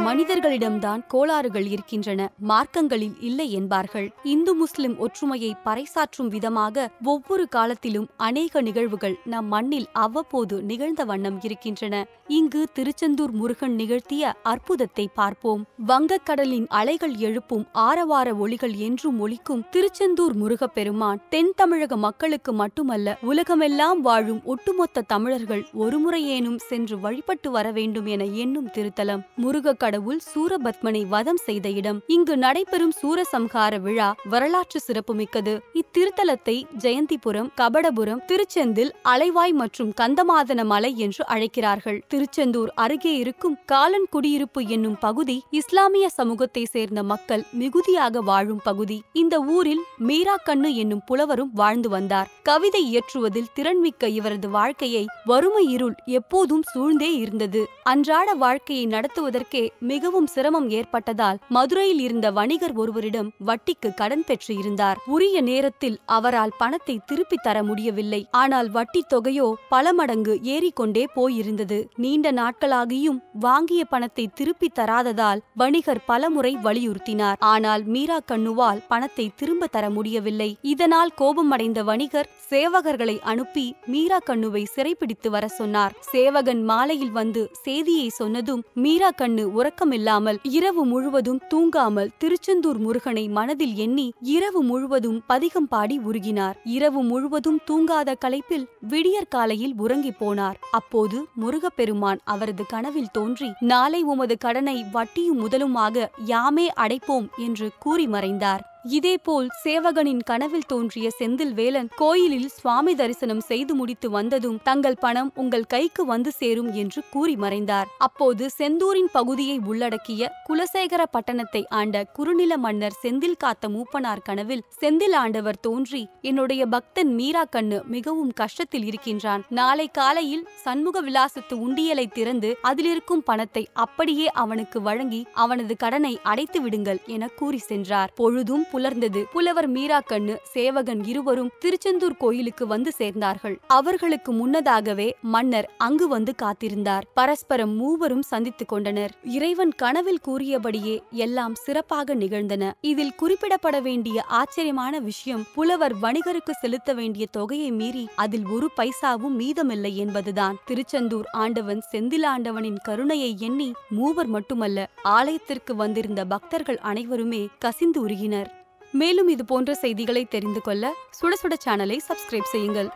மனிதர்களிடம்தான் கோளாறுகள் இருக்கின்றன, மார்க்கங்களில் இல்லை என்பார்கள். இந்து முஸ்லிம் ஒற்றுமையை பறைசாற்றும் விதமாக ஒவ்வொரு காலத்திலும் அநேக நிகழ்வுகள் நம் மண்ணில் அவ்வப்போது நிகழ்ந்த வண்ணம் இருக்கின்றன. இங்கு திருச்செந்தூர் முருகன் நிகழ்த்திய அற்புதத்தை பார்ப்போம். வங்கக்கடலின் அலைகள் எழுப்பும் ஆரவார ஒலிகள் என்றும் ஒலிக்கும் திருச்செந்தூர் முருகப்பெருமான் தென் தமிழக மக்களுக்கு மட்டுமல்ல, உலகமெல்லாம் வாழும் ஒட்டுமொத்த தமிழர்கள் ஒருமுறையேனும் சென்று வழிபட்டு வர வேண்டும் என எண்ணும் திருத்தலம். முருக கடவுள் சூரபத்மனை வதம் செய்த இடம். இங்கு நடைபெறும் சூரசம்ஹார விழா வரலாற்று சிறப்புமிக்கது. இத்திருத்தலத்தை ஜெயந்திபுரம், கபடபுரம், திருச்செந்தில், அலைவாய் மற்றும் கந்தமாதன மலை என்று அழைக்கிறார்கள். திருச்செந்தூர் அருகே இருக்கும் காலன் குடியிருப்பு என்னும் பகுதி இஸ்லாமிய சமூகத்தை சேர்ந்த மக்கள் மிகுதியாக வாழும் பகுதி. இந்த ஊரில் மீராக்கண்ணு என்னும் புலவரும் வாழ்ந்து வந்தார். கவிதை இயற்றுவதில் திறன்மிக்க இவரது வாழ்க்கையை வறுமை இருள் எப்போதும் சூழ்ந்தே இருந்தது. அன்றாட வாழ்க்கையை நடத்துவதற்கே மிகவும் சிரமம் ஏற்பட்டதால் மதுரையில் இருந்த வணிகர் ஒருவரிடம் வட்டிக்கு கடன் பெற்று இருந்தார். உரிய நேரத்தில் அவரால் பணத்தை திருப்பி தர முடியவில்லை. ஆனால் வட்டி தொகையோ பல மடங்கு ஏறிக்கொண்டே போயிருந்தது. நீண்ட நாட்களாகியும் வாங்கிய பணத்தை திருப்பி தராததால் வணிகர் பலமுறை வலியுறுத்தினார். ஆனால் மீராக்கண்ணுவால் பணத்தை திரும்ப தர முடியவில்லை. இதனால் கோபமடைந்த வணிகர் சேவகர்களை அனுப்பி மீராக்கண்ணுவை சிறைப்பிடித்து வர சொன்னார். சேவகன் மாலையில் வந்து செய்தியை சொன்னதும் மீராக்கண்ணு உறக்கமில்லாமல் இரவு முழுவதும் தூங்காமல் திருச்செந்தூர் முருகனை மனதில் எண்ணி இரவு முழுவதும் பதிகம் பாடி உருகினார். இரவு முழுவதும் தூங்காத களைப்பில் விடியற் காலையில் உறங்கி போனார். அப்போது முருகப்பெருமான் அவரது கனவில் தோன்றி, நாளை உமது கடனை வட்டியும் முதலுமாக யாமே அடைப்போம் என்று கூறி மறைந்தார். இதேபோல் சேவகனின் கனவில் தோன்றிய செந்தில் வேலன் கோயிலில் சுவாமி தரிசனம் செய்து முடித்து வந்ததும் தங்கள் பணம் உங்கள் கைக்கு வந்து சேரும் என்று கூறி மறைந்தார். அப்போது செந்தூரின் பகுதியை உள்ளடக்கிய குலசேகர பட்டணத்தை ஆண்ட குறுநில மன்னர் செந்தில் காத்த மூப்பனார் கனவில் செந்தில் ஆண்டவர் தோன்றி, என்னுடைய பக்தன் மீராக்கண்ணு மிகவும் கஷ்டத்தில் இருக்கின்றான். நாளை காலையில் சண்முக விலாசத்து உண்டியலை திறந்து அதிலிருக்கும் பணத்தை அப்படியே அவனுக்கு வழங்கி அவனது கடனை அடைத்து விடுங்கள் என கூறி சென்றார். பொழுதும் புலர்ந்தது. புலவர் மீராக்கண்ணு, சேவகன் இருவரும் திருச்செந்தூர் கோயிலுக்கு வந்து சேர்ந்தார்கள். அவர்களுக்கு முன்னதாகவே மன்னர் அங்கு வந்து காத்திருந்தார். பரஸ்பரம் மூவரும் சந்தித்துக் கொண்டனர். இறைவன் கனவில் கூறியபடியே எல்லாம் சிறப்பாக நிகழ்ந்தன. இதில் குறிப்பிடப்பட வேண்டிய ஆச்சரியமான விஷயம், புலவர் வணிகருக்கு செலுத்த வேண்டிய தொகையை மீறி அதில் ஒரு பைசாவும் மீதமில்லை என்பதுதான். திருச்செந்தூர் ஆண்டவன் செந்தில் ஆண்டவனின் கருணையை எண்ணி மூவர் மட்டுமல்ல, ஆலயத்திற்கு வந்திருந்த பக்தர்கள் அனைவருமே கசிந்து உருகினர். மேலும் இது போன்ற செய்திகளை தெரிந்து கொள்ள சுட சுட சேனலை சப்ஸ்கிரைப் செய்யுங்கள்.